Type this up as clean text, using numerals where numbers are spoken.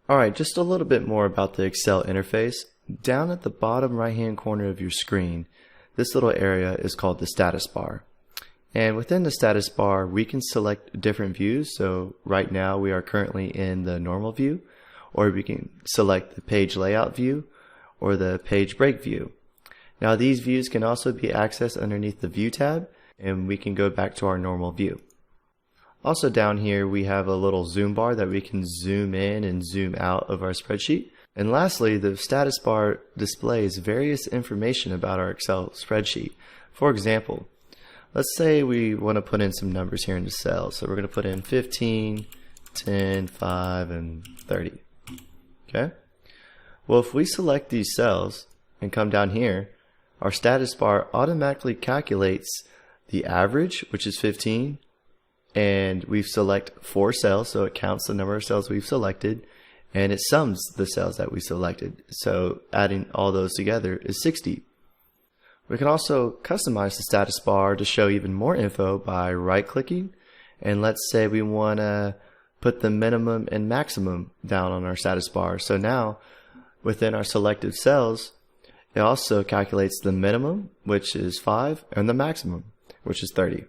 Alright, just a little bit more about the Excel interface. Down at the bottom right hand corner of your screen, this little area is called the status bar. And within the status bar, we can select different views. So right now we are currently in the normal view, or we can select the page layout view or the page break view. Now these views can also be accessed underneath the view tab, and we can go back to our normal view. Also down here we have a little zoom bar that we can zoom in and zoom out of our spreadsheet. And lastly, the status bar displays various information about our Excel spreadsheet. For example, let's say we want to put in some numbers here in the cells. So we're going to put in 15, 10, 5, and 30. Okay? Well, if we select these cells and come down here, our status bar automatically calculates the average, which is 15, and we select 4 cells, so it counts the number of cells we've selected, and it sums the cells that we selected. So adding all those together is 60. We can also customize the status bar to show even more info by right-clicking, and let's say we want to put the minimum and maximum down on our status bar. So now, within our selected cells, it also calculates the minimum, which is 5, and the maximum, which is 30.